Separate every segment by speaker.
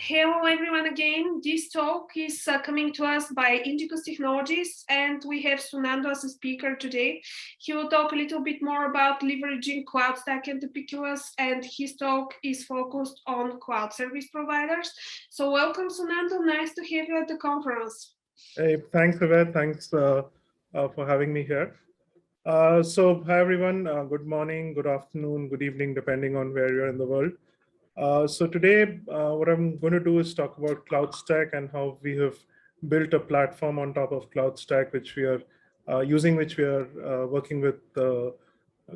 Speaker 1: Hello everyone again. This talk is coming to us by IndiQus Technologies, and we have Sunando as a speaker today. He will talk a little bit more about leveraging Cloudstack and Apiculus, and his talk is focused on cloud service providers. So welcome, Sunando. Nice to have you at the conference.
Speaker 2: Hey, thanks, Yvette. Thanks for having me here. So hi, everyone. Good morning, good afternoon, good evening, depending on where you're in the world. So today, what I'm going to do is talk about Cloudstack and how we have built a platform on top of Cloudstack, which we are working with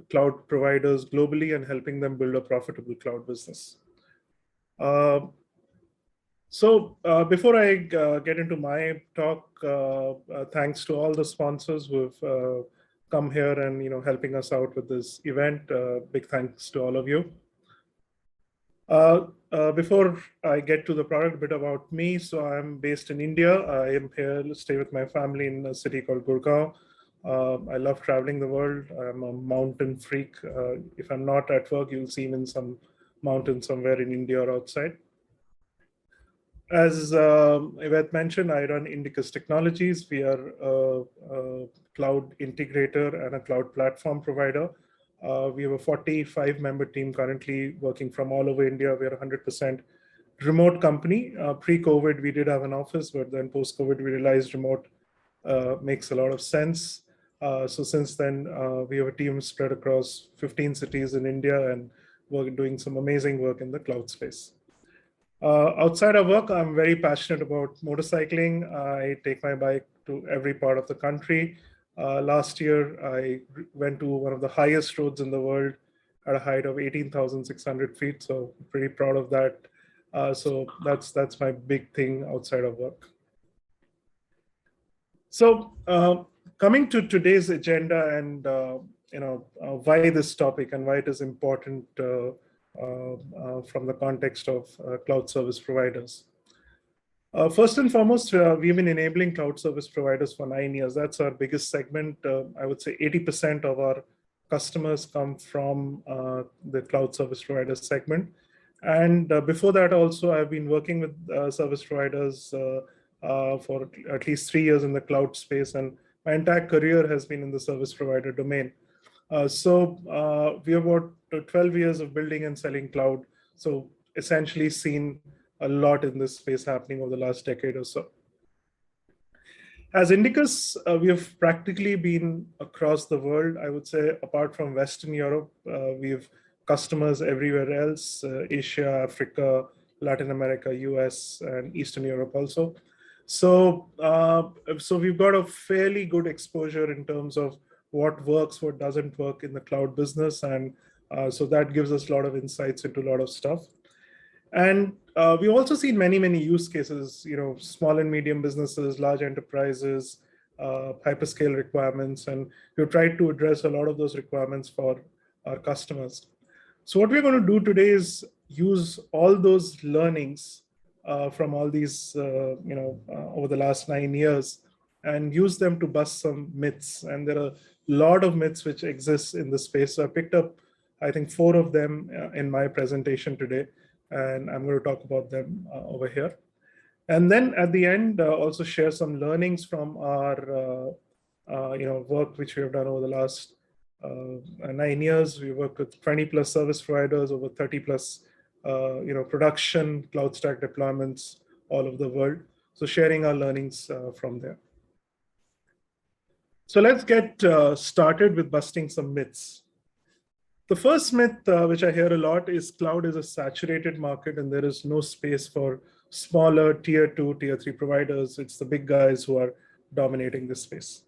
Speaker 2: cloud providers globally and helping them build a profitable cloud business. So before I get into my talk, thanks to all the sponsors who have come here and helping us out with this event. Big thanks to all of you. Before I get to the product, a bit about me. So I'm based in India. I am here to stay with my family in a city called Gurgaon. I love traveling the world. I'm a mountain freak. If I'm not at work, you'll see me in some mountain somewhere in India or outside. As Yvette mentioned, I run IndiQus Technologies. We are a cloud integrator and a cloud platform provider. We have a 45-member team currently working from all over India. We are a 100% remote company. Pre-COVID, we did have an office, but then post-COVID, we realized remote makes a lot of sense. So since then, we have a team spread across 15 cities in India, and we're doing some amazing work in the cloud space. Outside of work, I'm very passionate about motorcycling. I take my bike to every part of the country. Last year, I went to one of the highest roads in the world at a height of 18,600 feet. So pretty proud of that. So that's my big thing outside of work. So coming to today's agenda and why this topic and why it is important from the context of cloud service providers. First and foremost, we've been enabling cloud service providers for 9 years. That's our biggest segment. I would say 80% of our customers come from the cloud service provider segment. And before that also, I've been working with service providers for at least 3 years in the cloud space. And my entire career has been in the service provider domain. So we have about 12 years of building and selling cloud. So essentially seen a lot in this space happening over the last decade or so. As IndiQus, we have practically been across the world. I would say apart from Western Europe, we have customers everywhere else, Asia, Africa, Latin America, US, and Eastern Europe also. So we've got a fairly good exposure in terms of what works, what doesn't work in the cloud business. And so that gives us a lot of insights into a lot of stuff. And we've also seen many use cases, small and medium businesses, large enterprises, hyperscale requirements, and we've tried to address a lot of those requirements for our customers. So what we're going to do today is use all those learnings from all these, over the last 9 years and use them to bust some myths. And there are a lot of myths which exist in the space. So I picked up, I think, 4 of them in my presentation today. And I'm going to talk about them over here. And then at the end, also share some learnings from our work which we have done over the last 9 years. We work with 20+ service providers, over 30+ production Cloudstack deployments all over the world. So sharing our learnings from there. So let's get started with busting some myths. The first myth, which I hear a lot, is cloud is a saturated market and there is no space for smaller tier 2, tier 3 providers. It's the big guys who are dominating this space.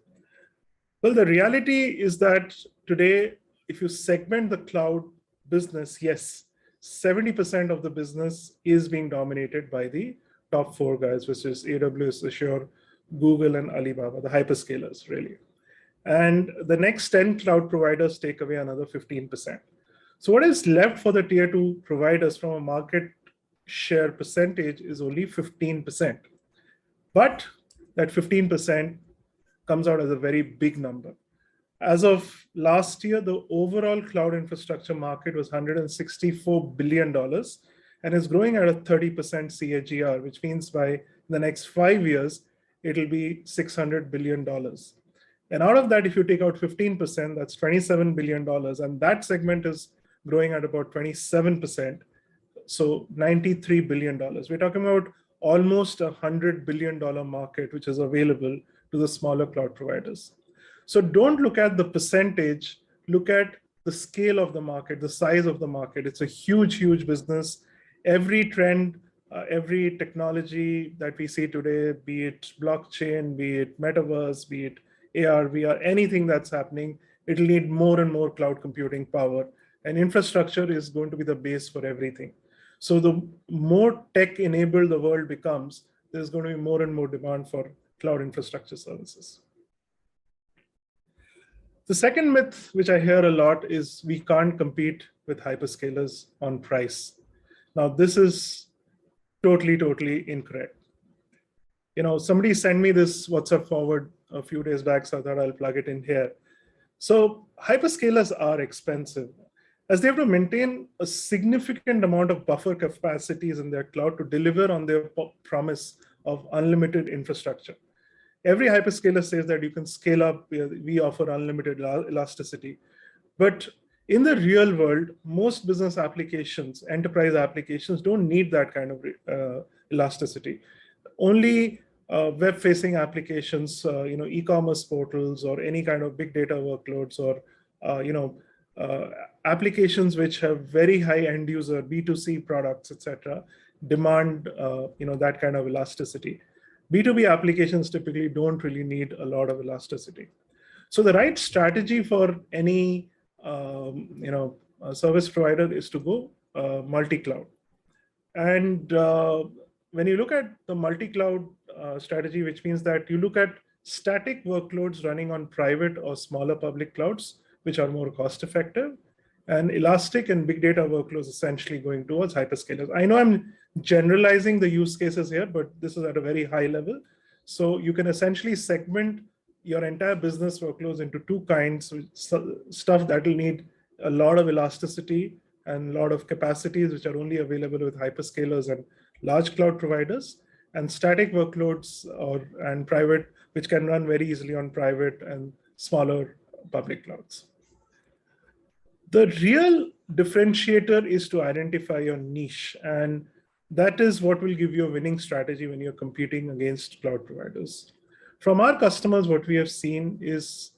Speaker 2: Well, the reality is that today, if you segment the cloud business, yes, 70% of the business is being dominated by the top 4 guys, which is AWS, Azure, Google, and Alibaba, the hyperscalers, really. And the next 10 cloud providers take away another 15%. So what is left for the tier 2 providers from a market share percentage is only 15%. But that 15% comes out as a very big number. As of last year, the overall cloud infrastructure market was $164 billion. and is growing at a 30% CAGR, which means by the next 5 years, it'll be $600 billion. And out of that, if you take out 15%, that's $27 billion. And that segment is growing at about 27%. So $93 billion. We're talking about almost $100 billion market, which is available to the smaller cloud providers. So don't look at the percentage, look at the scale of the market, the size of the market. It's a huge, huge business. Every trend, every technology that we see today, be it blockchain, be it metaverse, be it AR, VR, anything that's happening, it'll need more and more cloud computing power. And infrastructure is going to be the base for everything. So the more tech-enabled the world becomes, there's going to be more and more demand for cloud infrastructure services. The second myth, which I hear a lot, is we can't compete with hyperscalers on price. Now, this is totally incorrect. Somebody sent me this WhatsApp forward a few days back, so I thought I'll plug it in here. So hyperscalers are expensive, as they have to maintain a significant amount of buffer capacities in their cloud to deliver on their promise of unlimited infrastructure. Every hyperscaler says that you can scale up, we offer unlimited elasticity. But in the real world, most business applications, enterprise applications, don't need that kind of elasticity. Only web-facing applications, e-commerce portals, or any kind of big data workloads, or applications which have very high end user B2C products, etc., demand that kind of elasticity. B2B applications typically don't really need a lot of elasticity. So the right strategy for any service provider is to go multi-cloud. And when you look at the multi-cloud strategy, which means that you look at static workloads running on private or smaller public clouds, which are more cost-effective, and elastic and big data workloads essentially going towards hyperscalers. I know I'm generalizing the use cases here, but this is at a very high level. So you can essentially segment your entire business workloads into two kinds, stuff that will need a lot of elasticity and a lot of capacities, which are only available with hyperscalers and large cloud providers, and static workloads and private, which can run very easily on private and smaller public clouds. The real differentiator is to identify your niche, and that is what will give you a winning strategy when you're competing against cloud providers. From our customers, what we have seen is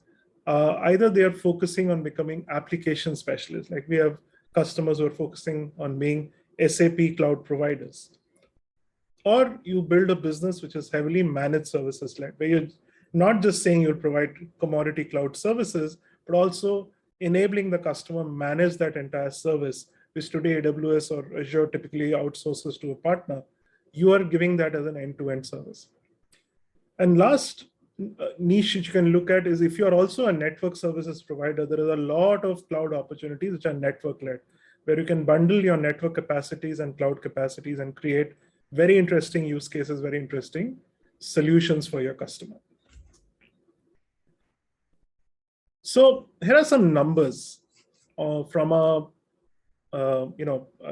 Speaker 2: either they are focusing on becoming application specialists, like we have customers who are focusing on being SAP cloud providers, or you build a business which is heavily managed services led, where you're not just saying you'll provide commodity cloud services, but also enabling the customer manage that entire service, which today AWS or Azure typically outsources to a partner. You are giving that as an end-to-end service. And last niche which you can look at is if you're also a network services provider, there is a lot of cloud opportunities which are network-led, where you can bundle your network capacities and cloud capacities and create very interesting use cases, very interesting solutions for your customer. So here are some numbers from a,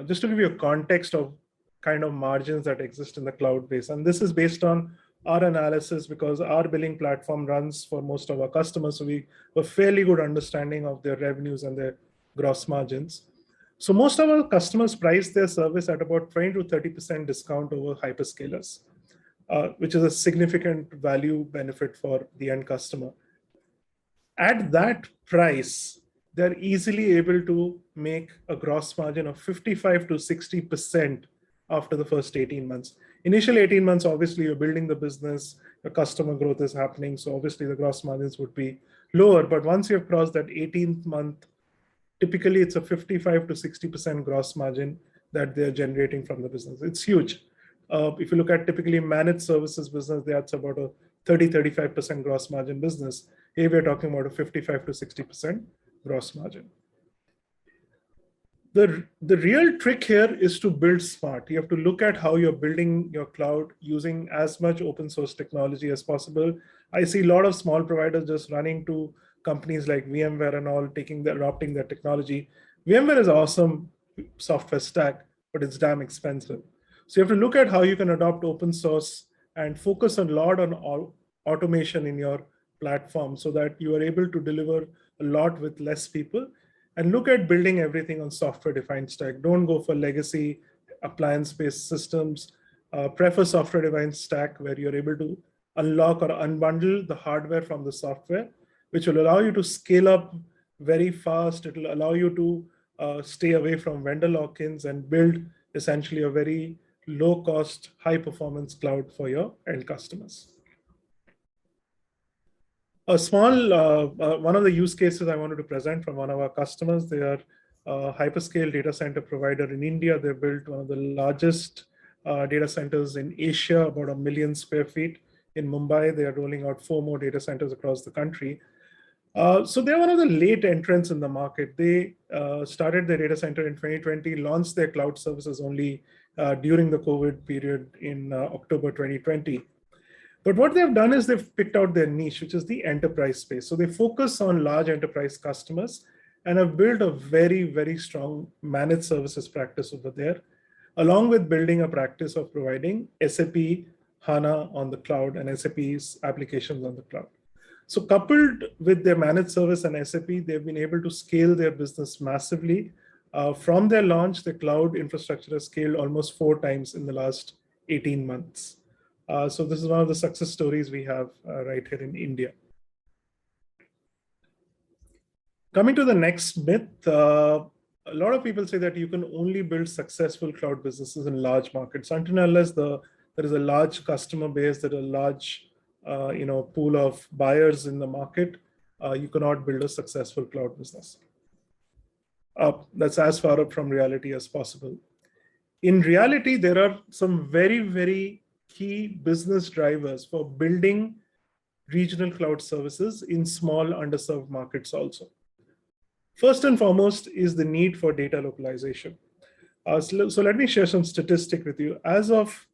Speaker 2: just to give you a context of kind of margins that exist in the cloud base. And this is based on our analysis because our billing platform runs for most of our customers. So we have a fairly good understanding of their revenues and their gross margins. So most of our customers price their service at about 20 to 30% discount over hyperscalers, which is a significant value benefit for the end customer. At that price, they're easily able to make a gross margin of 55 to 60% after the first 18 months. Initial 18 months, obviously, you're building the business, your customer growth is happening, so obviously the gross margins would be lower. But once you've crossed that 18th month, typically it's a 55 to 60% gross margin that they're generating from the business. It's huge. If you look at typically managed services business, that's about a 30-35% gross margin business. Here we're talking about a 55 to 60% gross margin. The real trick here is to build smart. You have to look at how you're building your cloud using as much open source technology as possible. I see a lot of small providers just running to companies like VMware and all, adopting their technology. VMware is awesome software stack, but it's damn expensive. So you have to look at how you can adopt open source and focus a lot on automation in your platform so that you are able to deliver a lot with less people, and look at building everything on software-defined stack. Don't go for legacy appliance-based systems. Prefer software-defined stack where you're able to unlock or unbundle the hardware from the software, which will allow you to scale up very fast. It will allow you to stay away from vendor lock-ins and build essentially a very low-cost, high-performance cloud for your end customers. A small, one of the use cases I wanted to present from one of our customers, they are a hyperscale data center provider in India. They built one of the largest data centers in Asia, about 1 million square feet in Mumbai. They are rolling out 4 more data centers across the country. So they're one of the late entrants in the market. They started their data center in 2020, launched their cloud services only during the COVID period in October 2020. But what they've done is they've picked out their niche, which is the enterprise space. So they focus on large enterprise customers and have built a very, very strong managed services practice over there, along with building a practice of providing SAP HANA on the cloud and SAP's applications on the cloud. So coupled with their managed service and SAP, they've been able to scale their business massively. From their launch, the cloud infrastructure has scaled almost 4 times in the last 18 months. So this is one of the success stories we have right here in India. Coming to the next myth, a lot of people say that you can only build successful cloud businesses in large markets until and unless there is a large customer base, there is a large pool of buyers in the market. You cannot build a successful cloud business. That's as far up from reality as possible. In reality, there are some very, very key business drivers for building regional cloud services in small underserved markets also. First and foremost is the need for data localization. So let me share some statistic with you. As of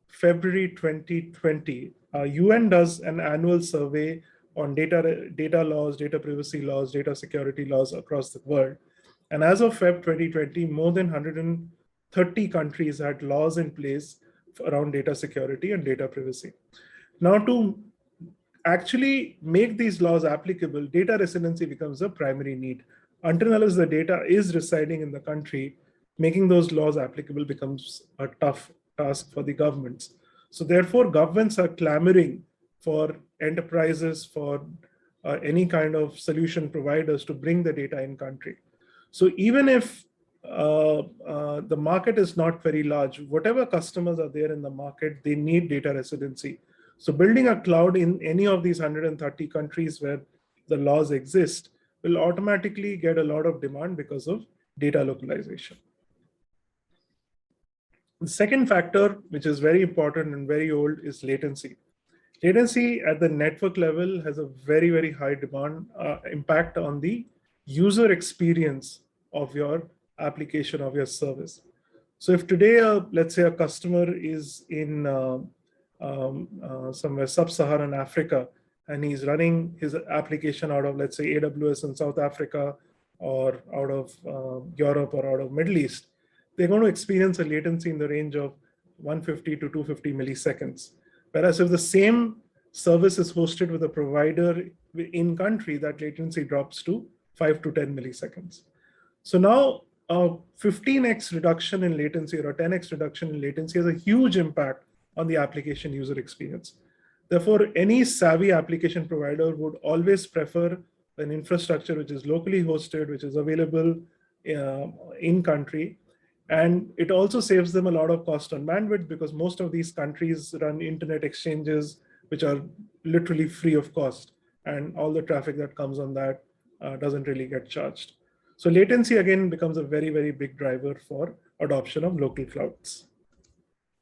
Speaker 2: February 2020, UN does an annual survey on data laws, data privacy laws, data security laws across the world. And as of Feb 2020, more than 130 countries had laws in place around data security and data privacy. Now, to actually make these laws applicable, data residency becomes a primary need. Until unless the data is residing in the country, making those laws applicable becomes a tough task for the governments. So therefore, governments are clamoring for enterprises, for any kind of solution providers to bring the data in country. So even if the market is not very large, whatever customers are there in the market, they need data residency. So building a cloud in any of these 130 countries where the laws exist will automatically get a lot of demand because of data localization. The second factor, which is very important and very old, is latency. Latency at the network level has a very, very high demand impact on the user experience of your application, of your service. So if today, let's say a customer is in somewhere sub-Saharan Africa, and he's running his application out of, let's say, AWS in South Africa, or out of Europe or out of Middle East, they're going to experience a latency in the range of 150 to 250 milliseconds. Whereas if the same service is hosted with a provider in country, that latency drops to 5 to 10 milliseconds. So now a 15x reduction in latency or a 10x reduction in latency has a huge impact on the application user experience. Therefore, any savvy application provider would always prefer an infrastructure which is locally hosted, which is available in country. And it also saves them a lot of cost on bandwidth, because most of these countries run internet exchanges, which are literally free of cost. And all the traffic that comes on that doesn't really get charged. So latency, again, becomes a very, very big driver for adoption of local clouds.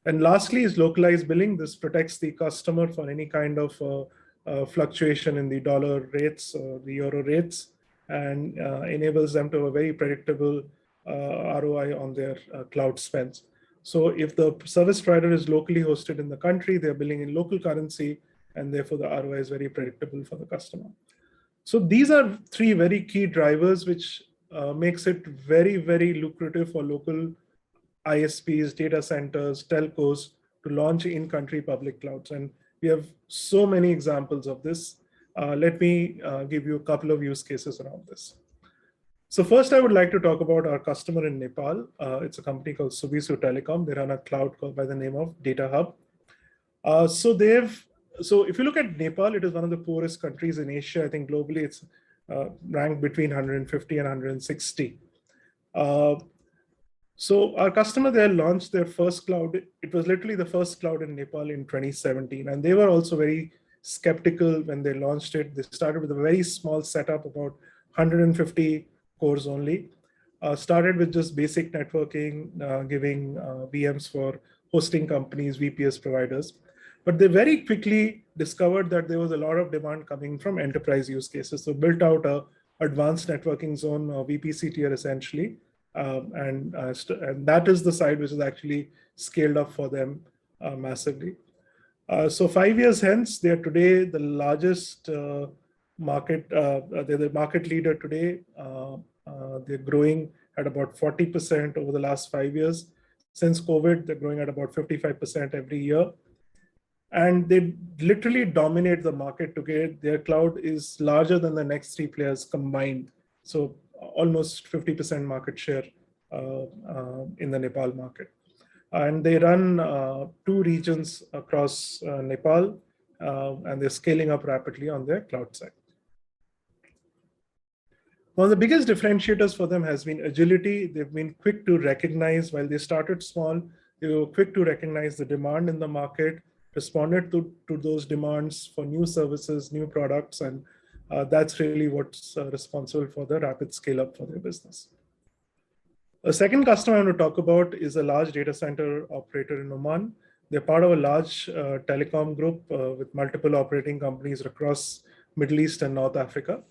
Speaker 2: And lastly is localized billing. This protects the customer for any kind of fluctuation in the dollar rates or the euro rates, and enables them to have a very predictable ROI on their cloud spends. So if the service provider is locally hosted in the country, they're billing in local currency, and therefore the ROI is very predictable for the customer. So these are 3 very key drivers which makes it very, very lucrative for local ISPs, data centers, telcos to launch in-country public clouds. And we have so many examples of this. Let me give you a couple of use cases around this. So first, I would like to talk about our customer in Nepal. It's a company called Sunando Telecom. They run a cloud called by the name of Datahub. So if you look at Nepal, it is one of the poorest countries in Asia. I think globally it's ranked between 150 and 160. So our customer there launched their first cloud. It was literally the first cloud in Nepal in 2017. And they were also very skeptical when they launched it. They started with a very small setup, about 150 cores only. Started with just basic networking, giving VMs for hosting companies, VPS providers. But they very quickly discovered that there was a lot of demand coming from enterprise use cases. So built out a advanced networking zone, VPC tier essentially. And that is the side which is actually scaled up for them massively. So 5 years hence, they are today the largest market. They're the market leader today. They're growing at about 40% over the last 5 years. Since COVID, they're growing at about 55% every year. And they literally dominate the market today. Their cloud is larger than the next three players combined. So almost 50% market share in the Nepal market. And they run 2 regions across Nepal, and they're scaling up rapidly on their cloud side. One of the biggest differentiators for them has been agility. They've been quick to recognize, while they started small, they were quick to recognize the demand in the market, responded to those demands for new services, new products, and that's really what's responsible for the rapid scale up for their business. A second customer I want to talk about is a large data center operator in Oman. They're part of a large telecom group with multiple operating companies across Middle East and North Africa.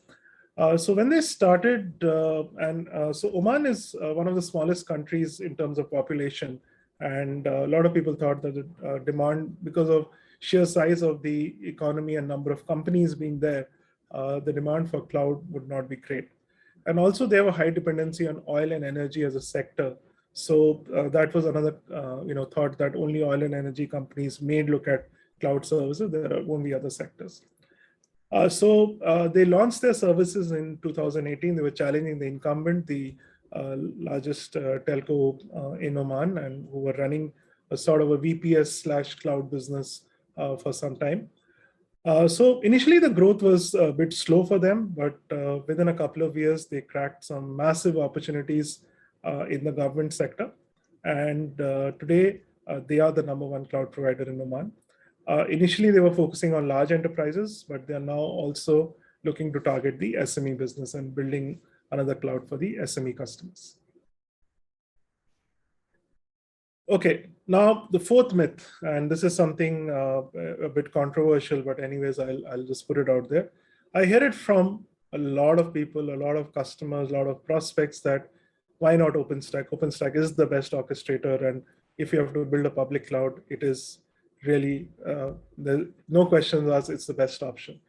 Speaker 2: So when they started, so Oman is one of the smallest countries in terms of population. And a lot of people thought that the demand, because of sheer size of the economy and number of companies being there, the demand for cloud would not be great. And also they have a high dependency on oil and energy as a sector. So that was another thought that only oil and energy companies may look at cloud services. There won't be other sectors. So they launched their services in 2018. They were challenging the incumbent, the largest telco in Oman, and who were running a sort of a VPS/cloud business for some time. So initially the growth was a bit slow for them, but within a couple of years, they cracked some massive opportunities in the government sector. And today, they are the #1 cloud provider in Oman. Initially, they were focusing on large enterprises, but they are now also looking to target the SME business and building another cloud for the SME customers. Okay, now the fourth myth, and this is something a bit controversial, but anyways, I'll just put it out there. I hear it from a lot of people, a lot of customers, a lot of prospects that why not OpenStack? OpenStack is the best orchestrator, and if you have to build a public cloud, it is really, no questions asked, it's the best option.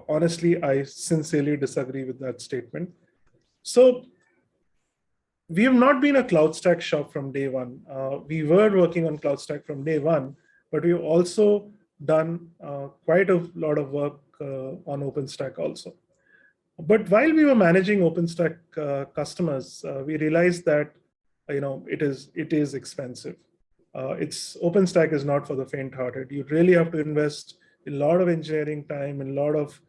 Speaker 2: Honestly, I sincerely disagree with that statement. So we have not been a Cloudstack shop from day one. We were working on Cloudstack from day one, but we've also done quite a lot of work on OpenStack also. But while we were managing OpenStack customers, we realized that it is expensive. OpenStack is not for the faint-hearted. You really have to invest a lot of engineering time and a lot of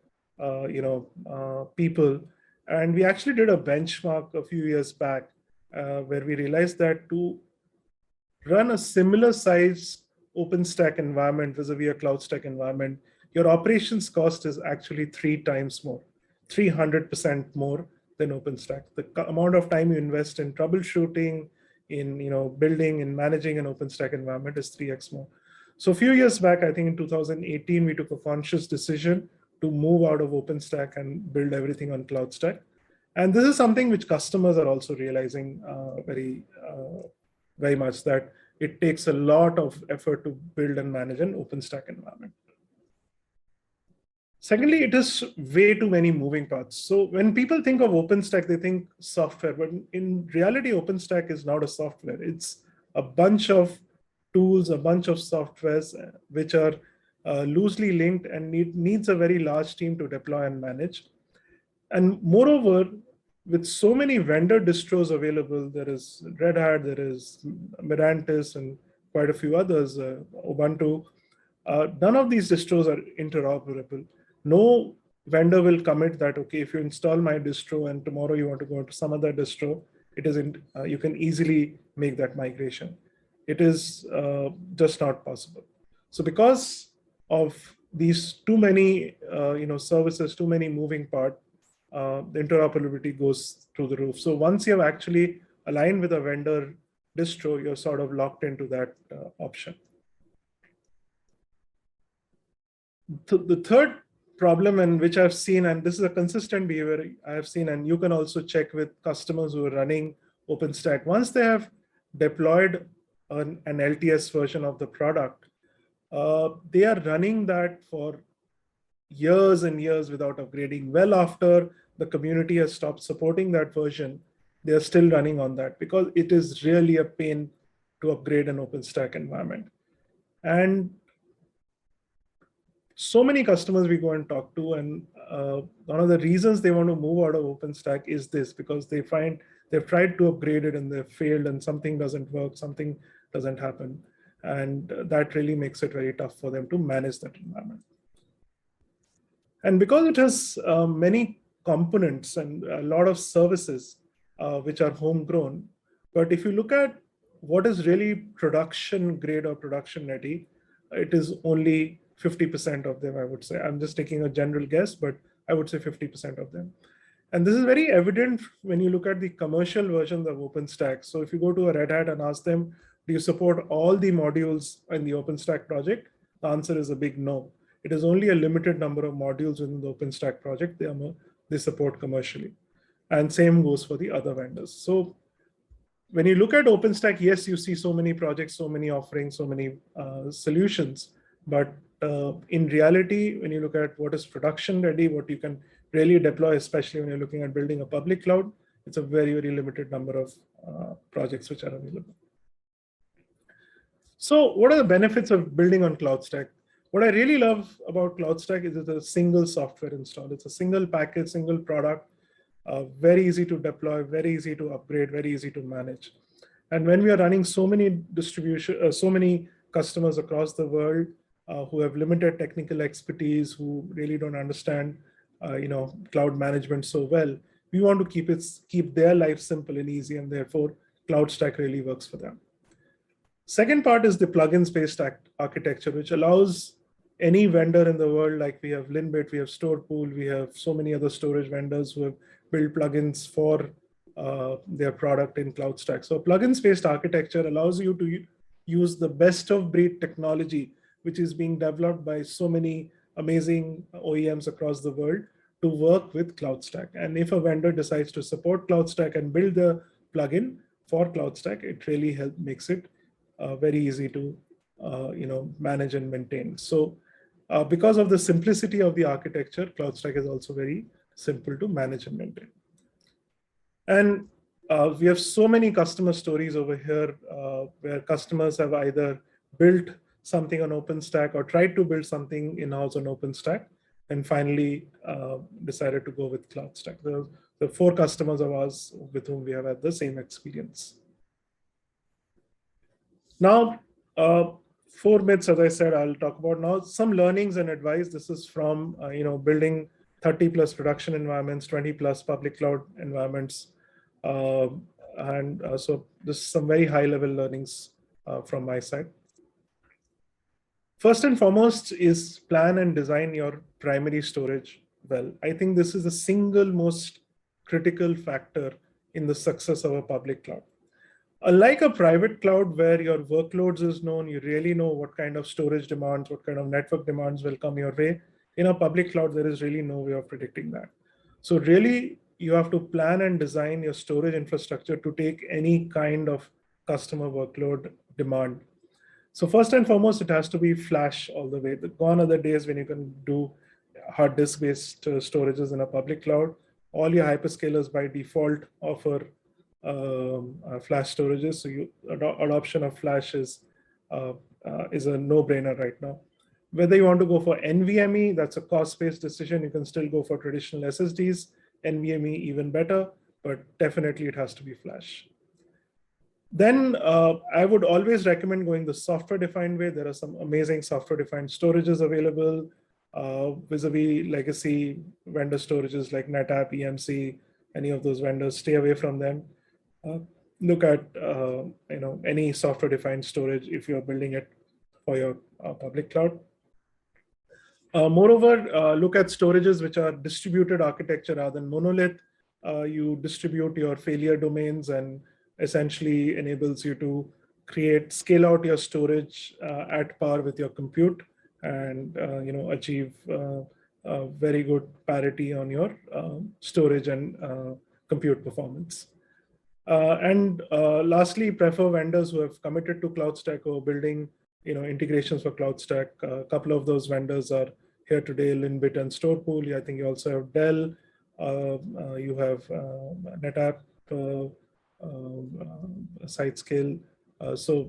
Speaker 2: people. And we actually did a benchmark a few years back where we realized that to run a similar size OpenStack environment vis-a-vis a Cloudstack environment, your operations cost is actually 3 times more, 300% more than OpenStack. The amount of time you invest in troubleshooting, in building and managing an OpenStack environment is 3x more. So a few years back, I think in 2018, we took a conscious decision to move out of OpenStack and build everything on Cloudstack. And this is something which customers are also realizing very much, that it takes a lot of effort to build and manage an OpenStack environment. Secondly, it is way too many moving parts. So when people think of OpenStack, they think software, but in reality, OpenStack is not a software. It's a bunch of tools, a bunch of softwares which are loosely linked and needs a very large team to deploy and manage. And moreover, with so many vendor distros available, there is Red Hat, there is Mirantis, and quite a few others, Ubuntu. None of these distros are interoperable. No vendor will commit that, okay, if you install my distro and tomorrow you want to go to some other distro, it isn't, you can easily make that migration. It is just not possible. So because of these too many services, too many moving parts, the interoperability goes through the roof. So once you have actually aligned with a vendor distro, you're sort of locked into that option. The third problem, and which I've seen, and this is a consistent behavior I have seen, and you can also check with customers who are running OpenStack. Once they have deployed an LTS version of the product, they are running that for years and years without upgrading. Well after the community has stopped supporting that version, they are still running on that because it is really a pain to upgrade an OpenStack environment. And so many customers we go and talk to, and one of the reasons they want to move out of OpenStack is this, because they find they've tried to upgrade it and they've failed and something doesn't work, something doesn't happen. And that really makes it very tough for them to manage that environment. And because it has many components and a lot of services which are homegrown, but if you look at what is really production grade or production ready, it is only 50% of them, I would say. I'm just taking a general guess, but I would say 50% of them. And this is very evident when you look at the commercial versions of OpenStack. So if you go to a Red Hat and ask them, do you support all the modules in the OpenStack project? The answer is a big no. It is only a limited number of modules within the OpenStack project they support commercially. And same goes for the other vendors. So when you look at OpenStack, yes, you see so many projects, so many offerings, so many solutions. But in reality, when you look at what is production ready, what you can really deploy, especially when you're looking at building a public cloud, it's a very, very limited number of projects which are available. So what are the benefits of building on Cloudstack? What I really love about Cloudstack is it's a single software install. It's a single package, single product, very easy to deploy, very easy to upgrade, very easy to manage. And when we are running so many so many customers across the world who have limited technical expertise, who really don't understand cloud management so well, we want to keep their life simple and easy, and therefore Cloudstack really works for them. Second part is the plugins-based architecture, which allows any vendor in the world, like we have Linbit, we have Storepool, we have so many other storage vendors who have built plugins for their product in Cloudstack. So plugins-based architecture allows you to use the best of breed technology, which is being developed by so many amazing OEMs across the world, to work with Cloudstack. And if a vendor decides to support Cloudstack and build the plugin for Cloudstack, it really makes it very easy to manage and maintain. So because of the simplicity of the architecture, Cloudstack is also very simple to manage and maintain. And we have so many customer stories over here where customers have either built something on OpenStack or tried to build something in-house on OpenStack and finally decided to go with Cloudstack. The 4 customers of ours with whom we have had the same experience. Now, 4 myths, as I said, I'll talk about now. Some learnings and advice. This is from building 30 plus production environments, 20 plus public cloud environments. So this is some very high level learnings from my side. First and foremost is plan and design your primary storage well. I think this is the single most critical factor in the success of a public cloud. Unlike a private cloud where your workloads is known, you really know what kind of storage demands, what kind of network demands will come your way. In a public cloud, there is really no way of predicting that. So really, you have to plan and design your storage infrastructure to take any kind of customer workload demand. So first and foremost, it has to be flash all the way. Gone are the days when you can do hard disk-based storages in a public cloud. All your hyperscalers by default offer flash storages. So adoption of flash is a no-brainer right now. Whether you want to go for NVMe, that's a cost-based decision. You can still go for traditional SSDs. NVMe even better, but definitely it has to be flash. Then I would always recommend going the software-defined way. There are some amazing software-defined storages available vis-a-vis legacy vendor storages like NetApp, EMC, any of those vendors. Stay away from them. Look at any software-defined storage if you're building it for your public cloud. Moreover, look at storages which are distributed architecture rather than monolith. You distribute your failure domains and essentially enables you to scale out your storage at par with your compute and achieve very good parity on your storage and compute performance. And lastly, prefer vendors who have committed to Cloudstack or building integrations for Cloudstack. A couple of those vendors are here today, Linbit and Storepool. I think you also have Dell. You have NetApp, SiteScale. So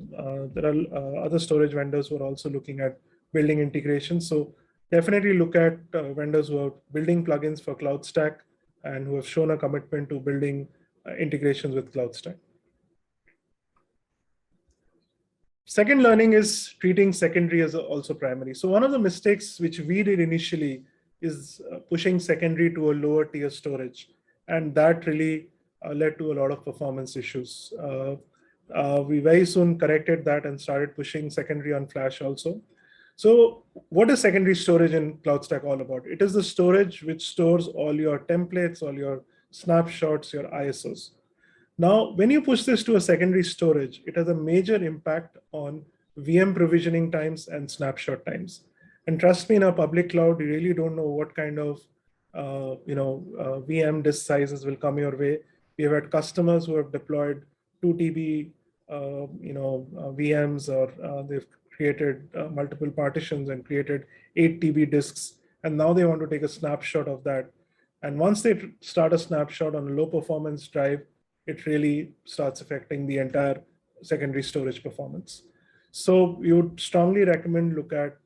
Speaker 2: there are other storage vendors who are also looking at building integrations. So definitely look at vendors who are building plugins for Cloudstack and who have shown a commitment to building integrations with Cloudstack. Second learning is treating secondary as also primary. So one of the mistakes which we did initially is pushing secondary to a lower tier storage. And that really led to a lot of performance issues. We very soon corrected that and started pushing secondary on flash also. So what is secondary storage in Cloudstack all about? It is the storage which stores all your templates, all your snapshots, your ISOs. Now, when you push this to a secondary storage, it has a major impact on VM provisioning times and snapshot times. And trust me, in our public cloud, you really don't know what kind of VM disk sizes will come your way. We have had customers who have deployed 2 TB VMs, or they've created multiple partitions and created 8 TB disks. And now they want to take a snapshot of that. And once they start a snapshot on a low performance drive, it really starts affecting the entire secondary storage performance. So we would strongly recommend look at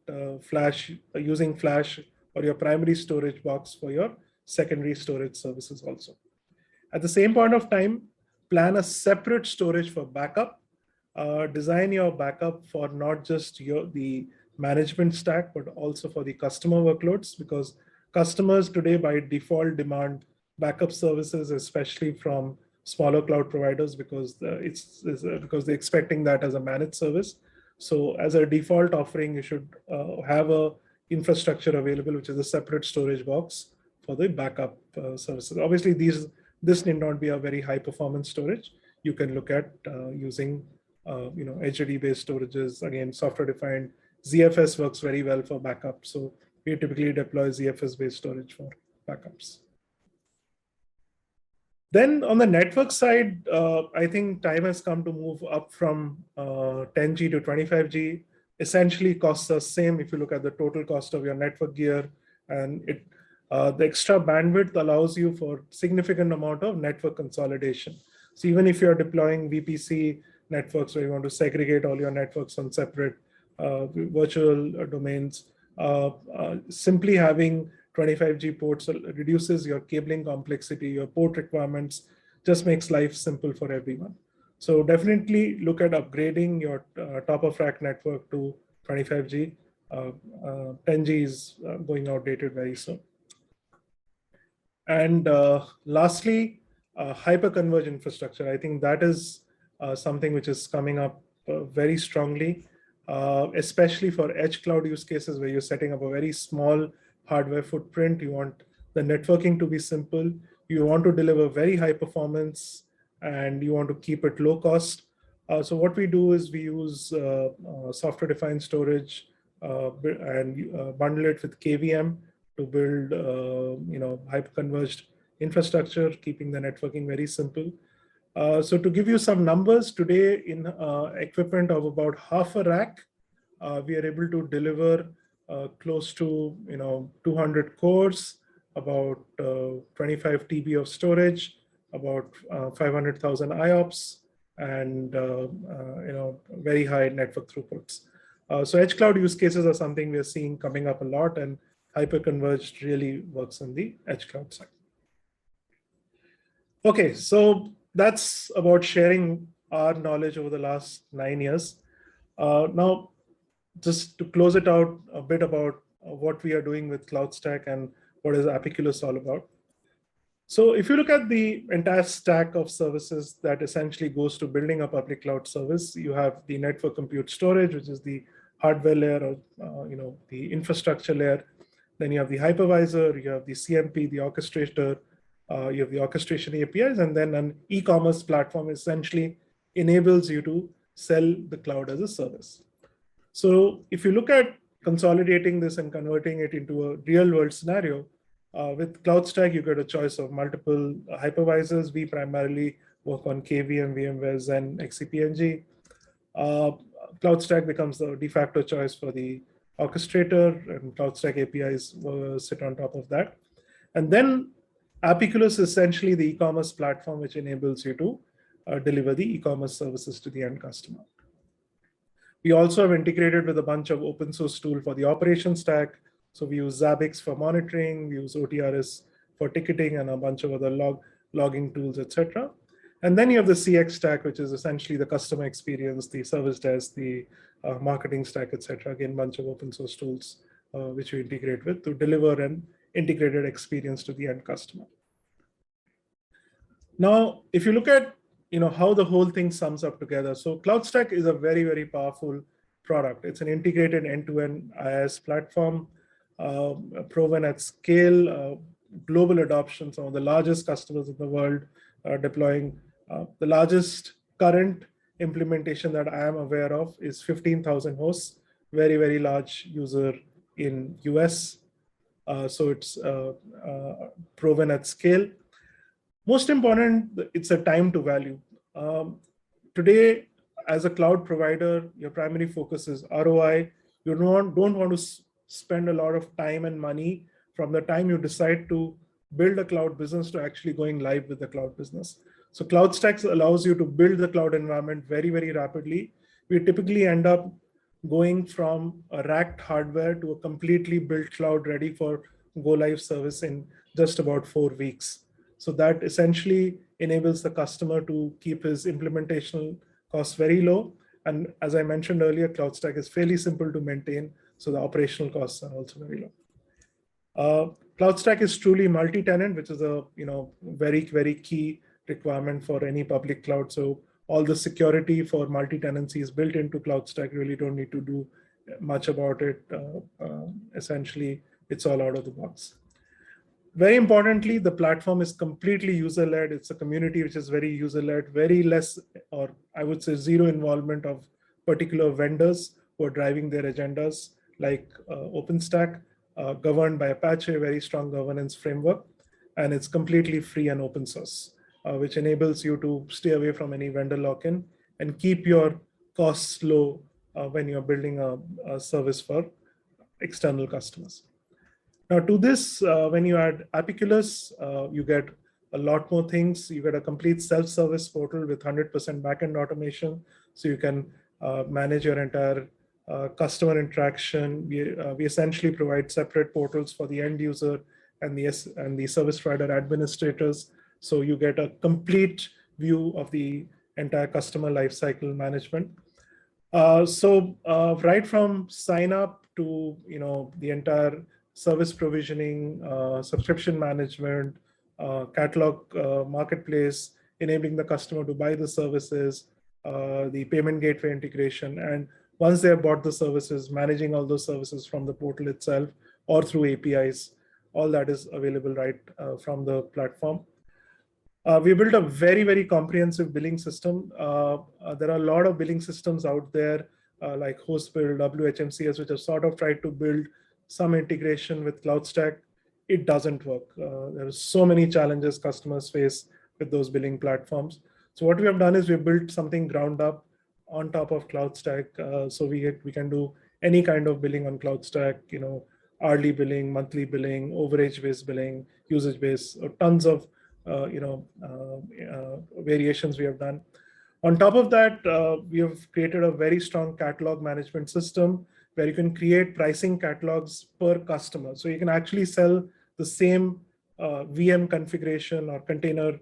Speaker 2: flash, using flash or your primary storage box for your secondary storage services also. At the same point of time, plan a separate storage for backup. Design your backup for not just the management stack, but also for the customer workloads, because customers today by default demand backup services, especially from smaller cloud providers, because they're expecting that as a managed service. So as a default offering, you should have a infrastructure available, which is a separate storage box for the backup services. Obviously, this need not be a very high performance storage. You can look at using HDD-based storages. Again, software-defined ZFS works very well for backup. So we typically deploy ZFS-based storage for backups. Then on the network side, I think time has come to move up from 10G to 25G. Essentially, costs are same if you look at the total cost of your network gear, and the extra bandwidth allows you for significant amount of network consolidation. So even if you're deploying VPC networks where you want to segregate all your networks on separate virtual domains, simply having 25G ports reduces your cabling complexity, your port requirements, just makes life simple for everyone. So definitely look at upgrading your top of rack network to 25G. 10G is going outdated very soon. And lastly, hyperconverged infrastructure. I think that is something which is coming up very strongly, especially for edge cloud use cases where you're setting up a very small hardware footprint. You want the networking to be simple. You want to deliver very high performance, and you want to keep it low cost. So what we do is we use software-defined storage and bundle it with KVM to build hyperconverged infrastructure, keeping the networking very simple. So to give you some numbers, today in equipment of about half a rack, we are able to deliver close to 200 cores, about 25 TB of storage, about 500,000 IOPS, and very high network throughputs. So edge cloud use cases are something we are seeing coming up a lot, and hyperconverged really works on the edge cloud side. Okay, so that's about sharing our knowledge over the last 9 years. Now, just to close it out a bit about what we are doing with Cloudstack and what is Apiculus all about. So if you look at the entire stack of services that essentially goes to building a public cloud service, you have the network compute storage, which is the hardware layer, or the infrastructure layer. Then you have the hypervisor, you have the CMP, the orchestrator, you have the orchestration APIs, and then an e-commerce platform essentially enables you to sell the cloud as a service. So if you look at consolidating this and converting it into a real world scenario, with Cloudstack, you get a choice of multiple hypervisors. We primarily work on KVM, VMware, Zen, XCP-ng. Cloudstack becomes the de facto choice for the orchestrator, and Cloudstack APIs sit on top of that. And then Apiculus is essentially the e-commerce platform which enables you to deliver the e-commerce services to the end customer. We also have integrated with a bunch of open source tools for the operation stack. So we use Zabbix for monitoring, we use OTRS for ticketing, and a bunch of other logging tools, etc. And then you have the CX stack, which is essentially the customer experience, the service desk, the marketing stack, etc. Again, a bunch of open source tools which we integrate with to deliver an integrated experience to the end customer. Now, if you look at how the whole thing sums up together, so Cloudstack is a very, very powerful product. It's an integrated end-to-end IaaS platform, proven at scale, global adoption. Some of the largest customers in the world are deploying. The largest current implementation that I am aware of is 15,000 hosts, very, very large user in US. So it's proven at scale. Most important, it's a time to value. Today, as a cloud provider, your primary focus is ROI. You don't want to spend a lot of time and money from the time you decide to build a cloud business to actually going live with the cloud business. So Cloudstack allows you to build the cloud environment very, very rapidly. We typically end up going from a racked hardware to a completely built cloud ready for go live service in just about 4 weeks. So that essentially enables the customer to keep his implementation costs very low. And as I mentioned earlier, Cloudstack is fairly simple to maintain, so the operational costs are also very low. Cloudstack is truly multi-tenant, which is a very, very key requirement for any public cloud. So all the security for multi-tenancy is built into Cloudstack. Really don't need to do much about it. Essentially, it's all out of the box. Very importantly, the platform is completely user-led. It's a community which is very user-led, very less, or I would say zero involvement of particular vendors who are driving their agendas, like Openstack, governed by Apache, very strong governance framework, and it's completely free and open source, which enables you to stay away from any vendor lock-in and keep your costs low when you're building a service for external customers. Now to this, when you add Apiculus, you get a lot more things. You get a complete self-service portal with 100% backend automation. So you can manage your entire customer interaction. We essentially provide separate portals for the end user and the service provider administrators. So you get a complete view of the entire customer lifecycle management. So right from sign up to the entire service provisioning, subscription management, catalog marketplace, enabling the customer to buy the services, the payment gateway integration, and once they have bought the services, managing all those services from the portal itself or through APIs, all that is available right from the platform. We built a very, very comprehensive billing system. There are a lot of billing systems out there like Hostbill, WHMCS, which have sort of tried to build some integration with Cloudstack. It doesn't work. There are so many challenges customers face with those billing platforms. So what we have done is we built something ground up on top of Cloudstack. So we can do any kind of billing on Cloudstack, hourly billing, monthly billing, overage-based billing, usage-based, tons of variations we have done. On top of that, we have created a very strong catalog management system where you can create pricing catalogs per customer. So you can actually sell the same VM configuration or container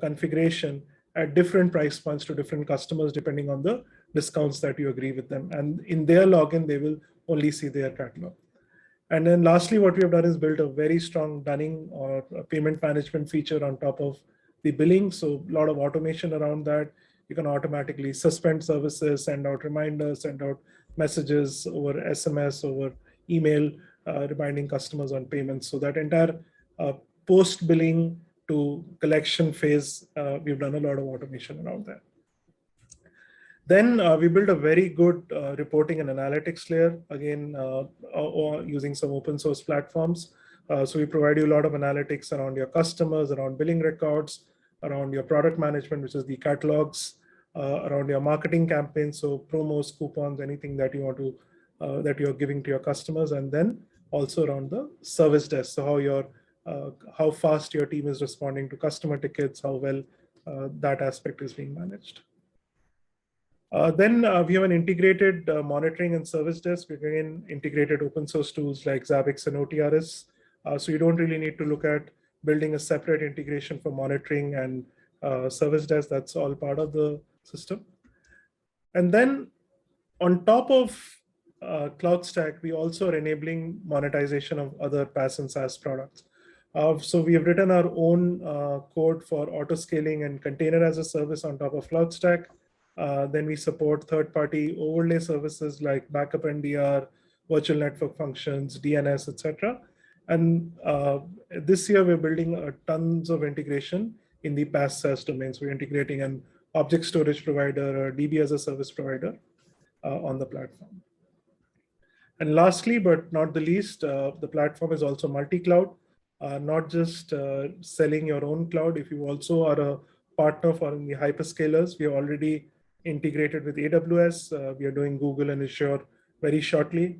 Speaker 2: configuration at different price points to different customers depending on the discounts that you agree with them. And in their login, they will only see their catalog. And then lastly, what we have done is build a very strong dunning or payment management feature on top of the billing. So a lot of automation around that. You can automatically suspend services, send out reminders, send out messages over SMS, over email, reminding customers on payments. So that entire post-billing to collection phase, we've done a lot of automation around that. Then we built a very good reporting and analytics layer, again, using some open source platforms. So we provide you a lot of analytics around your customers, around billing records, around your product management, which is the catalogs, around your marketing campaigns, so promos, coupons, anything that you want to, that you're giving to your customers, and then also around the service desk. So how fast your team is responding to customer tickets, how well that aspect is being managed. Then we have an integrated monitoring and service desk. We've again integrated open source tools like Zabbix and OTRS. So you don't really need to look at building a separate integration for monitoring and service desk. That's all part of the system. And then on top of Cloudstack, we also are enabling monetization of other PaaS and SaaS products. So we have written our own code for auto scaling and container as a service on top of Cloudstack. Then we support third-party overlay services like backup NDR, virtual network functions, DNS, etc. And this year we're building tons of integration in the PaaS SaaS domains. We're integrating an object storage provider or DB as a service provider on the platform. And lastly, but not the least, the platform is also multi-cloud, not just selling your own cloud. If you also are a partner for the hyperscalers, we are already integrated with AWS. We are doing Google and Azure very shortly.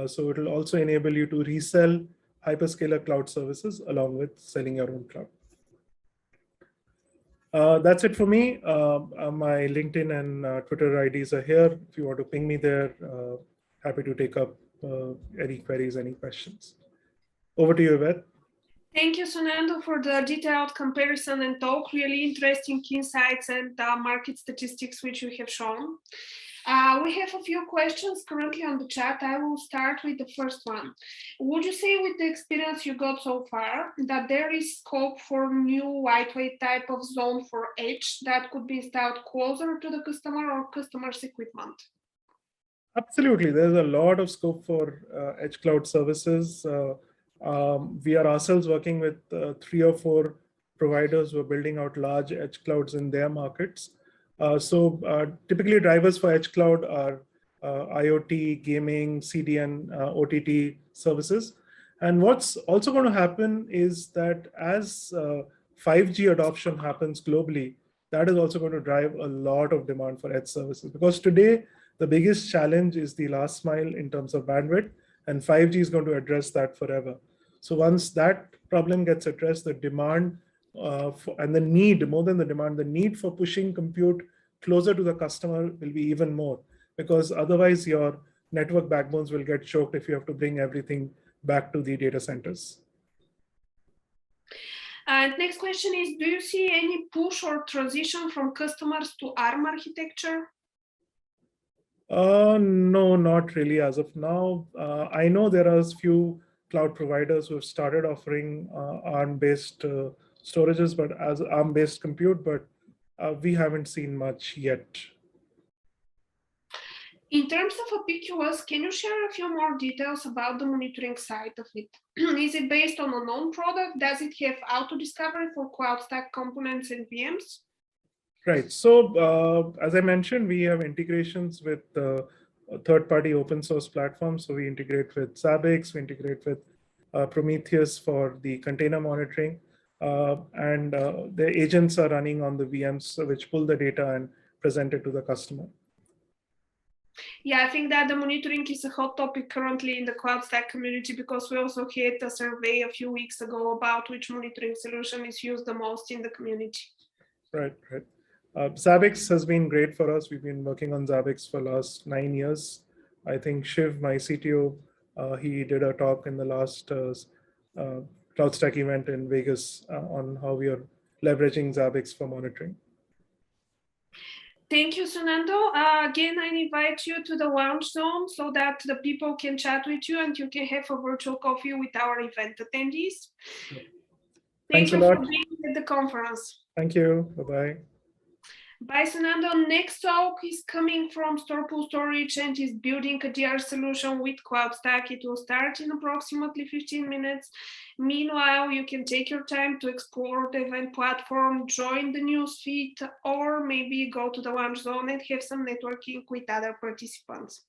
Speaker 2: So it will also enable you to resell hyperscaler cloud services along with selling your own cloud. That's it for me. My LinkedIn and Twitter IDs are here. If you want to ping me there, happy to take up any queries, any questions. Over to you, Yvette.
Speaker 1: Thank you, Sunando, for the detailed comparison and talk. Really interesting insights and market statistics which you have shown. We have a few questions currently on the chat. I will start with the first one. Would you say, with the experience you got so far, that there is scope for new lightweight type of zone for edge that could be installed closer to the customer or customer's equipment?
Speaker 2: Absolutely. There's a lot of scope for edge cloud services. We are ourselves working with 3 or 4 providers who are building out large edge clouds in their markets. So typically drivers for edge cloud are IoT, gaming, CDN, OTT services. And what's also going to happen is that as 5G adoption happens globally, that is also going to drive a lot of demand for edge services. Because today, the biggest challenge is the last mile in terms of bandwidth, and 5G is going to address that forever. So once that problem gets addressed, the demand and the need, more than the demand, the need for pushing compute closer to the customer will be even more, because otherwise your network backbones will get choked if you have to bring everything back to the data centers.
Speaker 1: Next question is, do you see any push or transition from customers to ARM architecture?
Speaker 2: No, not really as of now. I know there are a few cloud providers who have started offering ARM-based storages, but as ARM-based compute, but we haven't seen much yet.
Speaker 1: In terms of Apiculus, can you share a few more details about the monitoring side of it? Is it based on a known product? Does it have auto discovery for Cloudstack components and VMs? Right.
Speaker 2: So as I mentioned, we have integrations with third-party open source platforms. So we integrate with Zabbix, we integrate with Prometheus for the container monitoring, and the agents are running on the VMs which pull the data and present it to the customer.
Speaker 1: Yeah, I think that the monitoring is a hot topic currently in the Cloudstack community, because we also had a survey a few weeks ago about which monitoring solution is used the most in the community.
Speaker 2: Right. Zabbix has been great for us. We've been working on Zabbix for the last 9 years. I think Shiv, my CTO, he did a talk in the last Cloudstack event in Vegas on how we are leveraging Zabbix for monitoring.
Speaker 1: Thank you, Sunando. Again, I invite you to the lounge zone so that the people can chat with you and you can have a virtual coffee with our event attendees. Thank you for being at the conference.
Speaker 2: Thank you. Bye-bye.
Speaker 1: Bye, Sunando. Next talk is coming from Storpool Storage and is building a DR solution with Cloudstack. It will start in approximately 15 minutes. Meanwhile, you can take your time to explore the event platform, join the newsfeed, or maybe go to the lounge zone and have some networking with other participants.